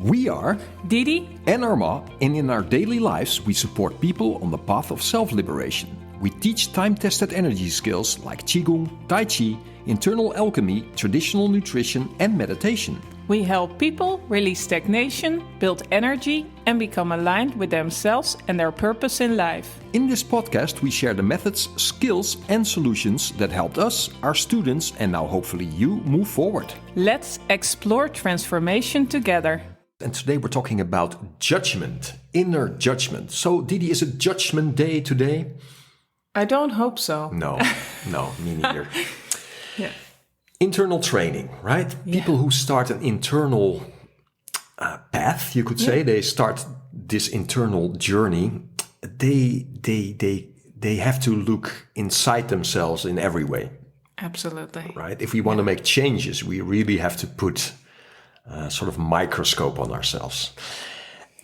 We are Didi and Arma, and in our daily lives we support people on the path of self-liberation. We teach time-tested energy skills like Qigong, Tai Chi, internal alchemy, traditional nutrition and meditation. We help people release stagnation, build energy, and become aligned with themselves and their purpose in life. In this podcast, we share the methods, skills, and solutions that helped us, our students, and now hopefully you move forward. Let's explore transformation together. And today we're talking about judgment, inner judgment. So, Didi, is it Judgment Day today? I don't hope so. No, me neither. Yeah. Internal training, right? Yeah. People who start an internal path, you could say, they start this internal journey. They have to look inside themselves in every way. Absolutely. Right? If we want to make changes, we really have to put a sort of microscope on ourselves.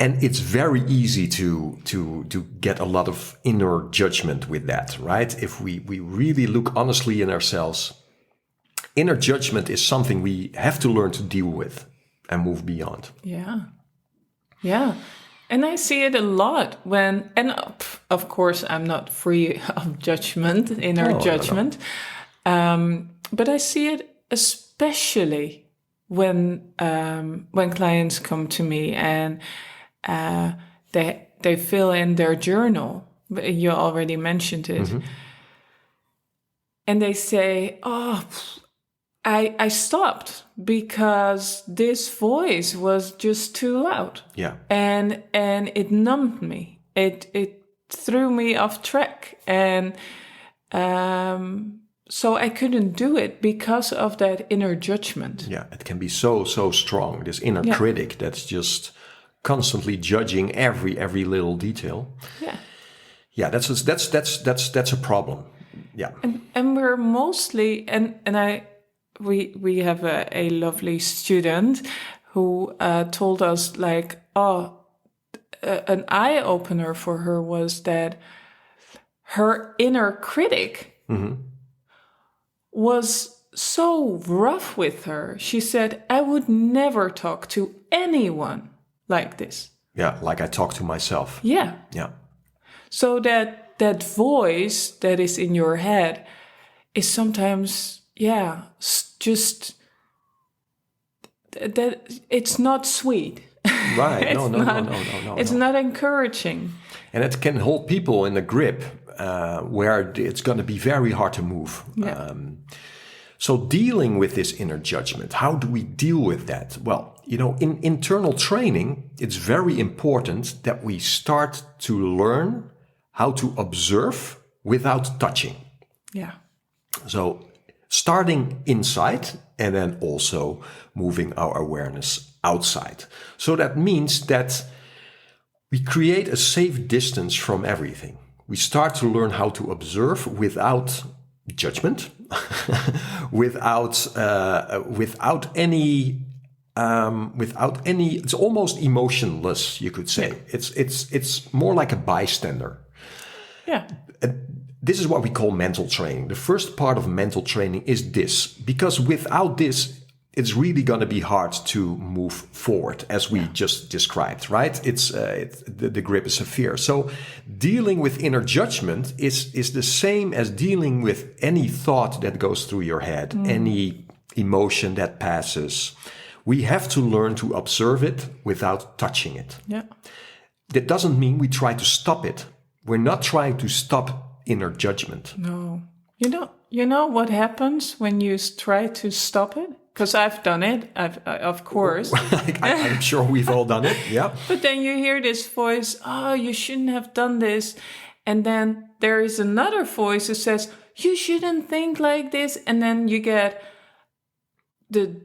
And it's very easy to get a lot of inner judgment with that, right? If we really look honestly in ourselves, inner judgment is something we have to learn to deal with and move beyond. Yeah. And I see it a lot when, and of course, I'm not free of judgment, inner judgment. No. But I see it especially when clients come to me and they fill in their journal. You already mentioned it. Mm-hmm. And they say, I stopped because this voice was just too loud. Yeah. And it numbed me. It threw me off track. And so I couldn't do it because of that inner judgment. Yeah, it can be so strong, this inner critic that's just constantly judging every little detail. Yeah. Yeah, that's a problem. Yeah. And we're mostly we have a lovely student who told us an eye opener for her was that her inner critic was so rough with her. She said, I would never talk to anyone like this. Yeah, like I talk to myself. Yeah. Yeah. So that voice that is in your head is sometimes, just that it's not sweet. Right. No. It's not encouraging. And it can hold people in a grip where it's going to be very hard to move. Yeah. So dealing with this inner judgment, how do we deal with that? Well, in internal training, it's very important that we start to learn how to observe without touching. Yeah. So starting inside and then also moving our awareness outside. So that means that we create a safe distance from everything. We start to learn how to observe without judgment, without any. It's almost emotionless, you could say. It's more like a bystander. Yeah. This is what we call mental training. The first part of mental training is this, because without this, it's really going to be hard to move forward, as we just described, right? The grip is severe. So dealing with inner judgment is the same as dealing with any thought that goes through your head, any emotion that passes. We have to learn to observe it without touching it. Yeah. That doesn't mean we try to stop it. We're not trying to stop inner judgment. No. You know what happens when you try to stop it? Because I've done it, of course. I'm sure we've all done it, yeah. But then you hear this voice, you shouldn't have done this. And then there is another voice that says, you shouldn't think like this. And then you get the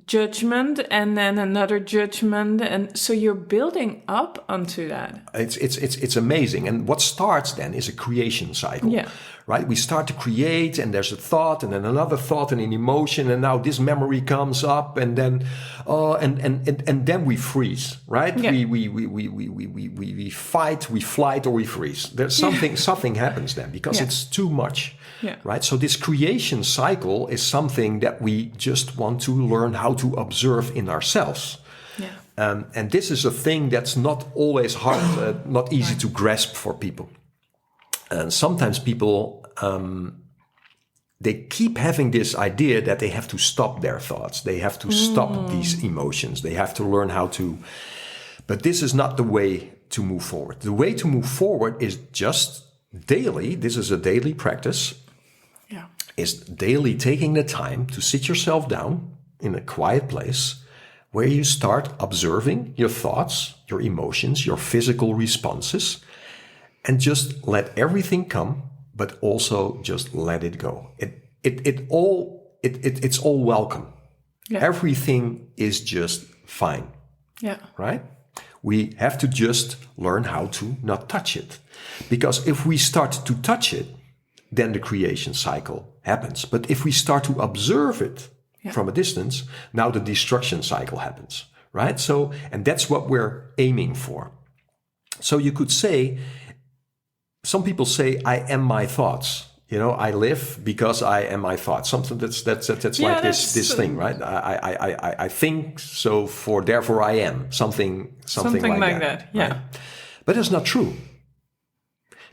judgment and then another judgment. And so you're building up onto that. It's amazing. And what starts then is a creation cycle. Yeah. Right? We start to create and there's a thought and then another thought and an emotion. And now this memory comes up and then, and then we freeze, right? Yeah. We fight, we flight or we freeze. There's something happens then because it's too much. Yeah. Right? So this creation cycle is something that we just want to learn how to observe in ourselves. Yeah. And this is a thing that's not always hard, not easy to grasp for people. And sometimes people, they keep having this idea that they have to stop their thoughts. They have to stop these emotions. They have to learn how to. But this is not the way to move forward. The way to move forward is just daily. This is a daily practice. Yeah. Is daily taking the time to sit yourself down in a quiet place where you start observing your thoughts, your emotions, your physical responses, and just let everything come, but also just let it go. It's all welcome. Yeah. Everything is just fine. Yeah. Right? We have to just learn how to not touch it. Because if we start to touch it, then the creation cycle happens. But if we start to observe it from a distance, now the destruction cycle happens, right? So, and that's what we're aiming for. So you could say, some people say, I am my thoughts. You know, I live because I am my thoughts. Something that's like this thing, right? I think, so therefore I am. Something like that. Yeah. Right? But that's not true.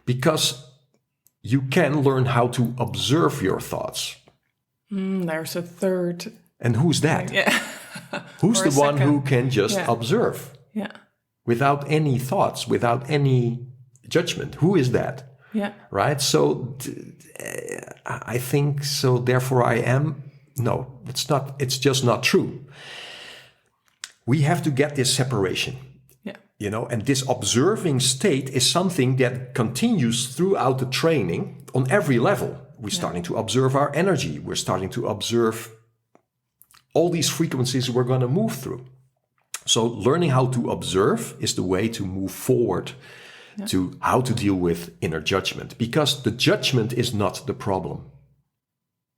Because you can learn how to observe your thoughts. There's a third. And who's that? Yeah. Who's the one who can just observe? Yeah. Without any thoughts, without any judgment. Who is that? Yeah. Right? So I think, so therefore I am. No, it's not. It's just not true. We have to get this separation. Yeah. You know, and this observing state is something that continues throughout the training on every level. We're starting to observe our energy. We're starting to observe all these frequencies we're going to move through. So learning how to observe is the way to move forward to how to deal with inner judgment. Because the judgment is not the problem.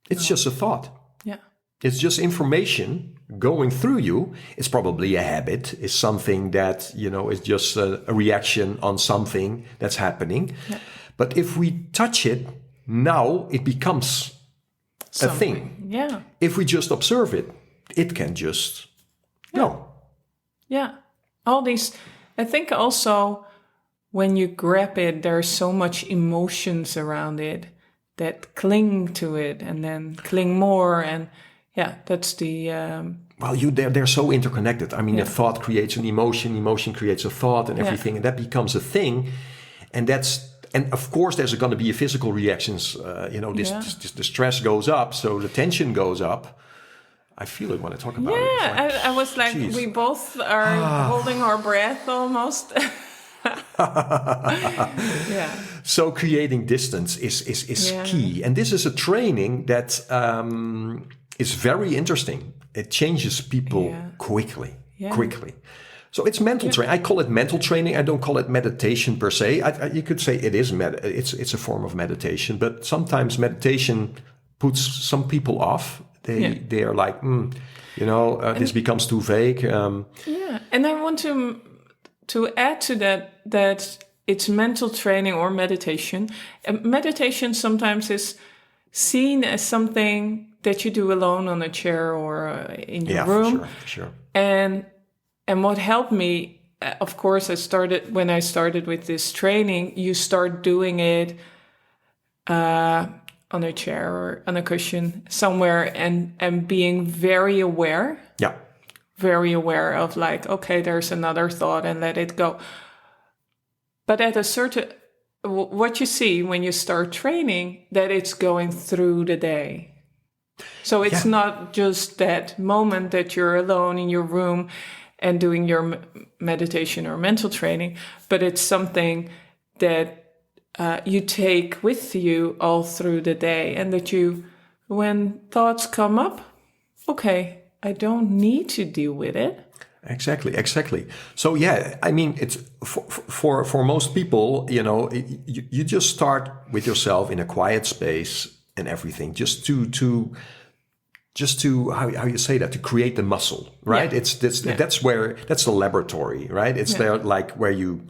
It's just a thought. Yeah. It's just information going through you. It's probably a habit. It's something that, you know, is just a reaction on something that's happening. Yeah. But if we touch it, now it becomes a thing. Yeah. If we just observe it, it can just go. Yeah. All these, I think also when you grab it, there's so much emotions around it that cling to it and then cling more. And that's the... Well, they're so interconnected. I mean, a thought creates an emotion creates a thought and everything, and that becomes a thing. And of course, there's going to be a physical reactions. The stress goes up, so the tension goes up. I feel it when I talk about it. Yeah, I was like, geez. We both are holding our breath almost. So creating distance is key. And this is a training that is very interesting. It changes people quickly. So it's mental training. I call it mental training. I don't call it meditation per se. You could say it is it's a form of meditation, but sometimes meditation puts some people off. They are like, this becomes too vague. And I want to add to that it's mental training or meditation. Meditation sometimes is seen as something that you do alone on a chair or in your room. For sure. And what helped me, of course, when I started with this training, you start doing it on a chair or on a cushion somewhere and being very aware. Yeah. Very aware of like, okay, there's another thought and let it go. But at a certain, what you see when you start training, that it's going through the day. So it's not just that moment that you're alone in your room and doing your meditation or mental training, but it's something that you take with you all through the day, and that when thoughts come up, okay, I don't need to deal with it. Exactly. So I mean, it's for most people, you just start with yourself in a quiet space and everything, just to how you say that, to create the muscle, right? That's the laboratory, right? It's there like where you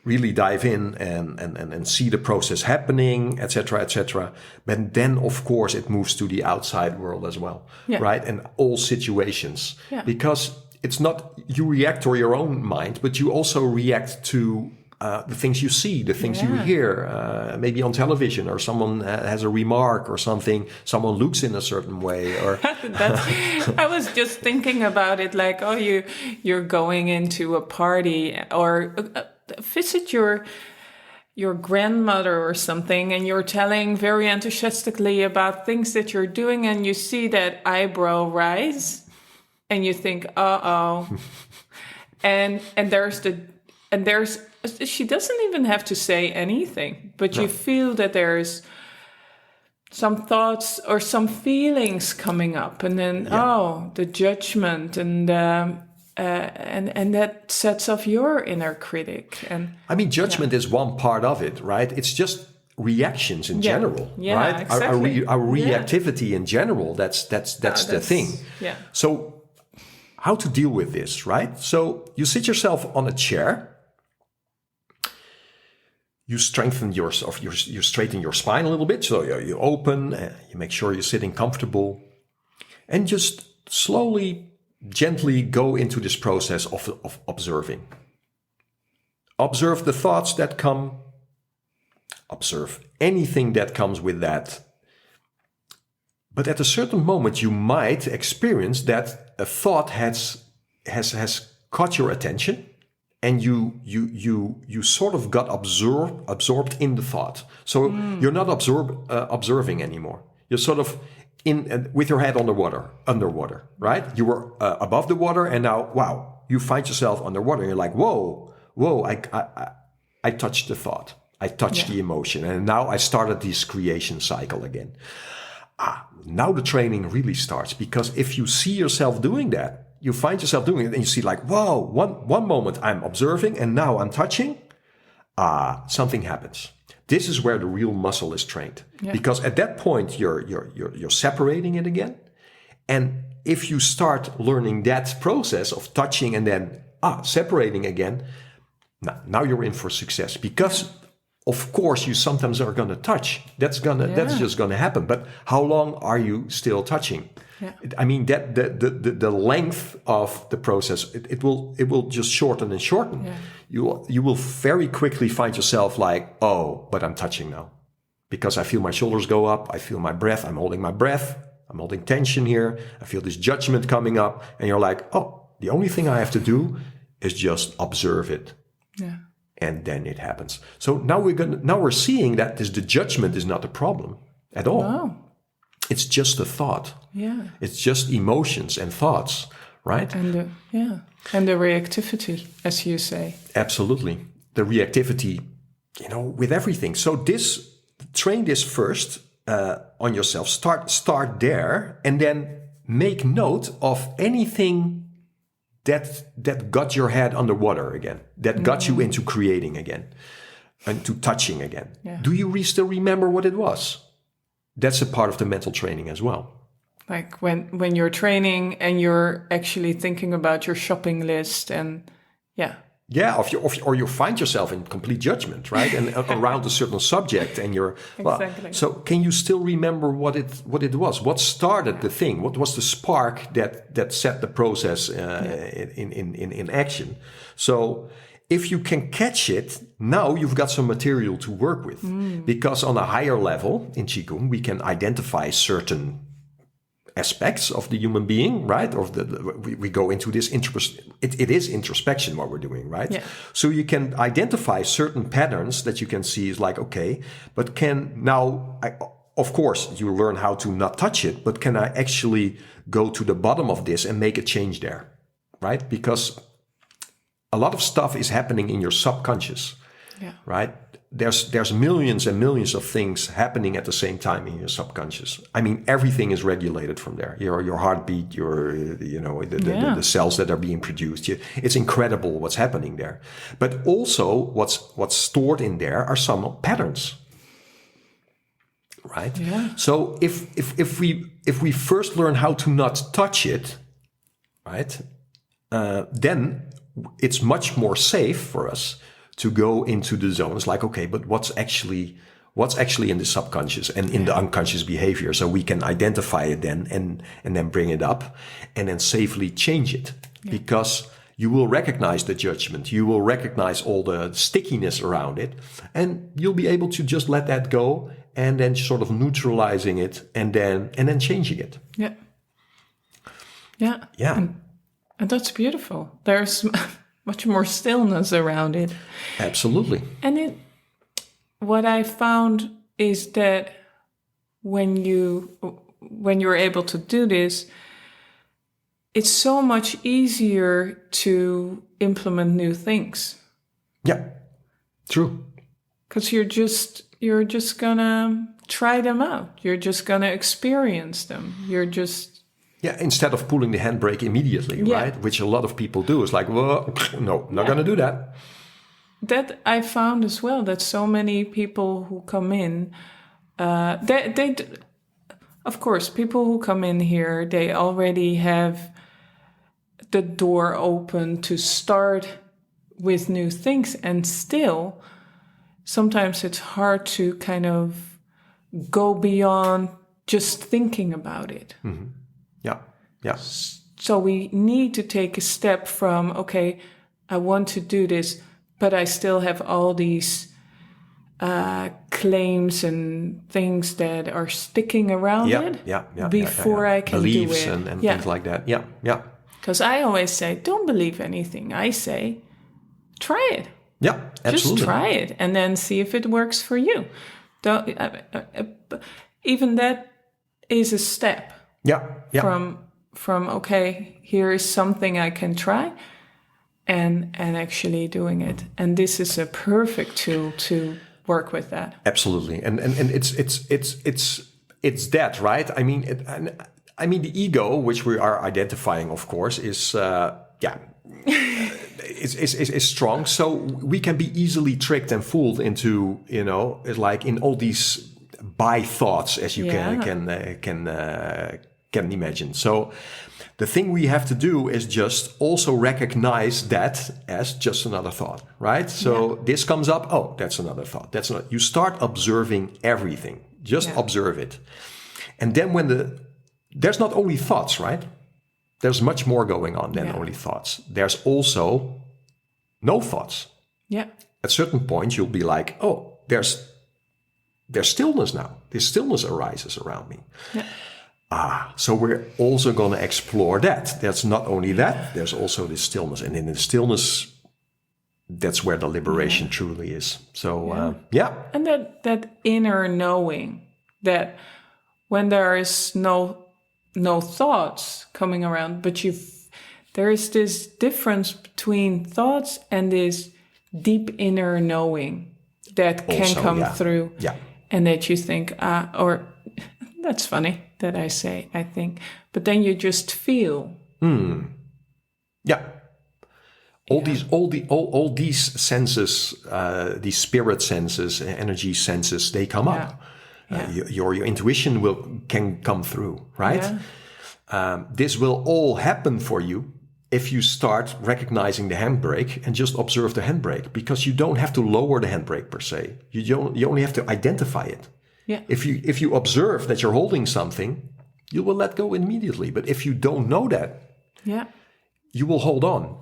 really dive in and see the process happening, etc. But then, of course, it moves to the outside world as well, right? And all situations, because it's not you react to your own mind, but you also react to the things you see, the things you hear, maybe on television, or someone has a remark or something, someone looks in a certain way, or I was just thinking about it, like, oh, you're going into a party or visit your grandmother or something, and you're telling very enthusiastically about things that you're doing, and you see that eyebrow rise, and you think, uh-oh. and there's she doesn't even have to say anything, but you feel that there's some thoughts or some feelings coming up, and then the judgment, and that sets off your inner critic. And I mean, judgment is one part of it, right? It's just reactions in general, right? Exactly. Our reactivity in general. That's the thing. Yeah. So, how to deal with this, right? So you sit yourself on a chair. You strengthen you straighten your spine a little bit. So you open, you make sure you're sitting comfortable, and just slowly, gently go into this process of observing. Observe the thoughts that come. Observe anything that comes with that. But at a certain moment, you might experience that a thought has caught your attention. And you sort of got absorbed in the thought. So you're not observing anymore. You're sort of in with your head underwater, right? You were above the water, and now, wow, you find yourself underwater. And you're like, whoa, I touched the thought. I touched the emotion. And now I started this creation cycle again. Now the training really starts, because if you see yourself doing that, you find yourself doing it, and you see like, whoa, one moment I'm observing, and now I'm touching. Something happens. This is where the real muscle is trained, because at that point you're separating it again. And if you start learning that process of touching and then separating again, now you're in for success, because of course you sometimes are going to touch. That's just going to happen. But how long are you still touching? Yeah. I mean, that the length of the process, it will just shorten and shorten. Yeah. You will very quickly find yourself like, oh, but I'm touching now, because I feel my shoulders go up. I feel my breath. I'm holding my breath. I'm holding tension here. I feel this judgment coming up, and you're like, oh, the only thing I have to do is just observe it. Yeah. And then it happens. So now we're seeing that the judgment is not a problem at all. Wow. It's just a thought. Yeah. It's just emotions and thoughts, right? And the reactivity, as you say. Absolutely. The reactivity, with everything. So train this first on yourself. Start there, and then make note of anything that got your head underwater again, that got you into creating again, and to touching again. Yeah. Do you still remember what it was? That's a part of the mental training as well. Like when you're training and you're actually thinking about your shopping list, and or you find yourself in complete judgment, right? And around a certain subject, and you're exactly. So can you still remember what it was? What started the thing? What was the spark that set the process in action? So if you can catch it, now you've got some material to work with. Because on a higher level in Qigong, we can identify certain aspects of the human being, right? Or we go into this it is introspection what we're doing, right? Yeah. So you can identify certain patterns that you can see is like, okay, but of course, you learn how to not touch it, but can I actually go to the bottom of this and make a change there, right? Because a lot of stuff is happening in your subconscious, right? There's millions and millions of things happening at the same time in your subconscious. I mean, everything is regulated from there. Your heartbeat, the cells that are being produced. It's incredible what's happening there. But also, what's stored in there are some patterns, right? Yeah. So if we first learn how to not touch it, right, then it's much more safe for us to go into the zones like, okay, but what's actually what's actually in the subconscious and in the unconscious behavior, so we can identify it then and then bring it up and then safely change it. Because you will recognize the judgment, you will recognize all the stickiness around it, and you'll be able to just let that go and then sort of neutralizing it and then changing it. Yeah. Yeah. Yeah. And that's beautiful. There's much more stillness around it. Absolutely. And what I found is that when you're able to do this, it's so much easier to implement new things. Yeah. True. Because you're just gonna try them out. You're just gonna experience them. Instead of pulling the handbrake immediately, right? Which a lot of people do. It's like, well, no, not going to do that. That I found as well, that so many people who come in, of course, people who come in here, they already have the door open to start with new things. And still, sometimes it's hard to kind of go beyond just thinking about it. Mm-hmm. Yeah. So we need to take a step from, okay, I want to do this, but I still have all these claims and things that are sticking around it before I can beliefs do it. and things like that. Yeah. Because I always say, don't believe anything I say. Try it. Yeah, absolutely. Just try it and then see if it works for you. Even that is a step. Yeah. From okay, here is something I can try, and actually doing it. And this is a perfect tool to work with that. Absolutely, and it's that, right? I mean, the ego, which we are identifying, of course, is is strong. So we can be easily tricked and fooled into, like in all these by thoughts, as you can imagine. So the thing we have to do is just also recognize that as just another thought, right? So this comes up, oh, that's another thought. You start observing everything. Just observe it. And then there's not only thoughts, right? There's much more going on than only thoughts. There's also no thoughts. Yeah. At certain point, you'll be like, oh, there's stillness now. This stillness arises around me. Yeah. So we're also going to explore that. That's not only that, there's also this stillness. And in the stillness, that's where the liberation truly is. So, And that inner knowing that when there is no thoughts coming around, but there is this difference between thoughts and this deep inner knowing that can come through. Yeah. And that you think, or that's funny that I think, but then you just feel. Yeah. All these senses, these spirit senses, energy senses, they come up. Your intuition can come through, right? This will all happen for you if you start recognizing the handbrake and just observe the handbrake, because you don't have to lower the handbrake per se. You only have to identify it. Yeah. If you observe that you're holding something, you will let go immediately. But if you don't know that, you will hold on.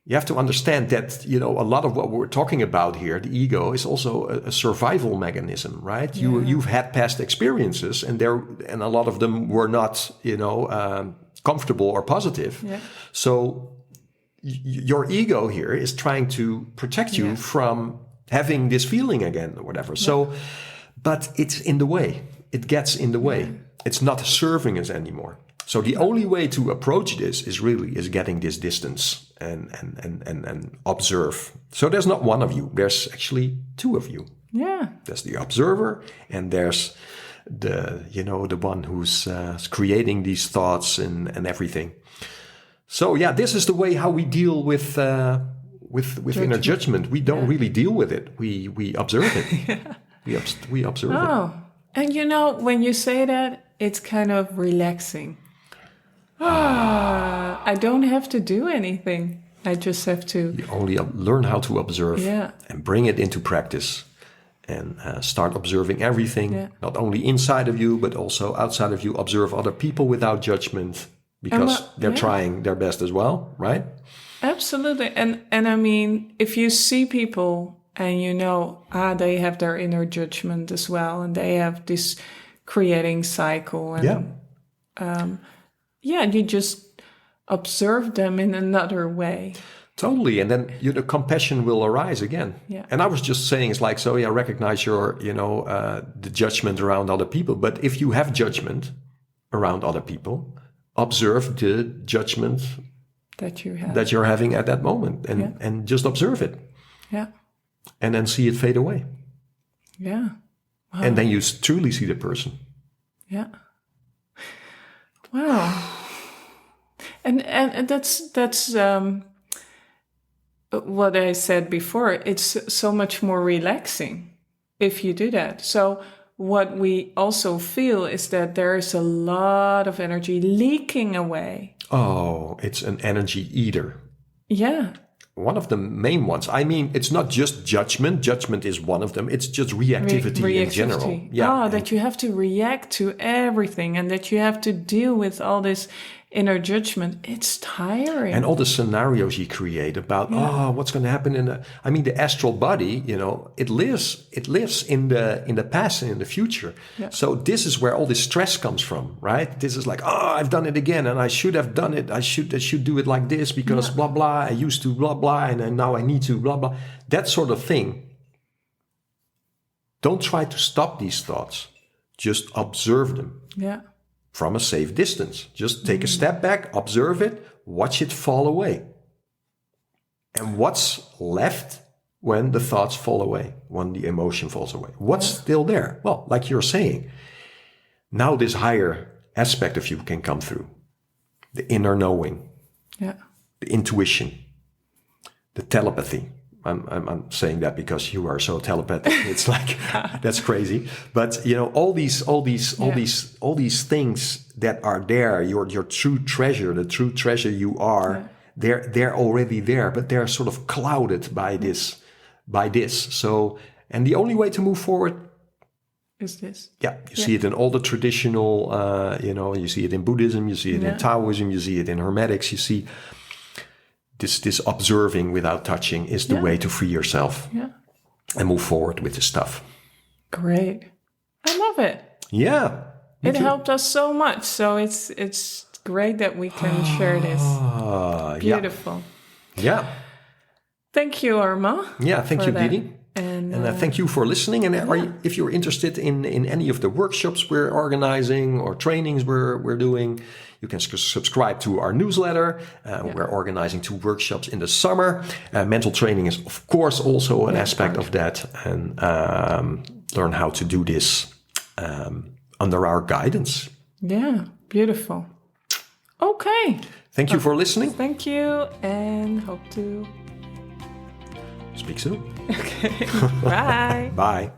You have to understand that, a lot of what we're talking about here, the ego, is also a survival mechanism, right? Yeah. You've had past experiences, and a lot of them were not, comfortable or positive. Yeah. So your ego here is trying to protect you from having this feeling again or whatever. Yeah. So, but it's in the way. It gets in the way. It's not serving us anymore. So the only way to approach this is getting this distance and observe. So there's not one of you. There's actually two of you. Yeah. There's the observer, and there's the one who's creating these thoughts and everything. So this is the way how we deal with inner judgment. We don't really deal with it. We observe it. We observe it. Oh, and when you say that, it's kind of relaxing. I don't have to do anything. I just have to. You only learn how to observe and bring it into practice. and start observing everything, Yeah. not only inside of you, but also outside of you. Observe other people without judgment, because they're trying their best as well, right? Absolutely. And I mean, if you see people and you know, they have their inner judgment as well, and they have this creating cycle, and you just observe them in another way. Totally. And then the compassion will arise again. Yeah. And I was just saying, it's like, so recognize your, the judgment around other people. But if you have judgment around other people, observe the judgment that you have, that you're having at that moment, and just observe it. Yeah. And then see it fade away. Yeah. Wow. And then you truly see the person. Yeah. Wow. And that's what I said before. It's so much more relaxing if you do that. So what we also feel is that there is a lot of energy leaking away. Oh, it's an energy eater. Yeah. One of the main ones. I mean, it's not just judgment. Judgment is one of them. It's just reactivity in general. Yeah. That you have to react to everything, and that you have to deal with all this inner judgment. It's tiring. And all the scenarios you create about, what's going to happen the astral body, it lives in the past and in the future. Yeah. So this is where all this stress comes from, right? This is like, I've done it again, and I should have done it. I should do it like this because blah, blah, I used to blah, blah, and now I need to blah, blah. That sort of thing. Don't try to stop these thoughts. Just observe them. Yeah. From a safe distance. Just take a step back, observe it, watch it fall away. And what's left when the thoughts fall away, when the emotion falls away? What's still there? Well, like you're saying, now this higher aspect of you can come through. The inner knowing, the intuition, the telepathy. I'm saying that because you are so telepathic. It's like, that's crazy. But all these things that are there, your true treasure, the true treasure you are, they're already there, but they're sort of clouded by this. So, and the only way to move forward is this. Yeah, you see it in all the traditional, you see it in Buddhism, you see it in Taoism, you see it in Hermetics, you see this observing without touching is the way to free yourself and move forward with the stuff. Great. I love it. Yeah. It helped us so much. So it's great that we can share this. Beautiful. Yeah. Thank you, Arma. Yeah, thank you, Didi. And thank you for listening. And if you're interested in any of the workshops we're organizing or trainings we're doing, you can subscribe to our newsletter. We're organizing 2 workshops in the summer. Mental training is, of course, also an aspect of that. And learn how to do this under our guidance. Yeah, beautiful. Okay. Thank you for listening. Thank you, and hope to speak soon. Okay. Bye. Bye.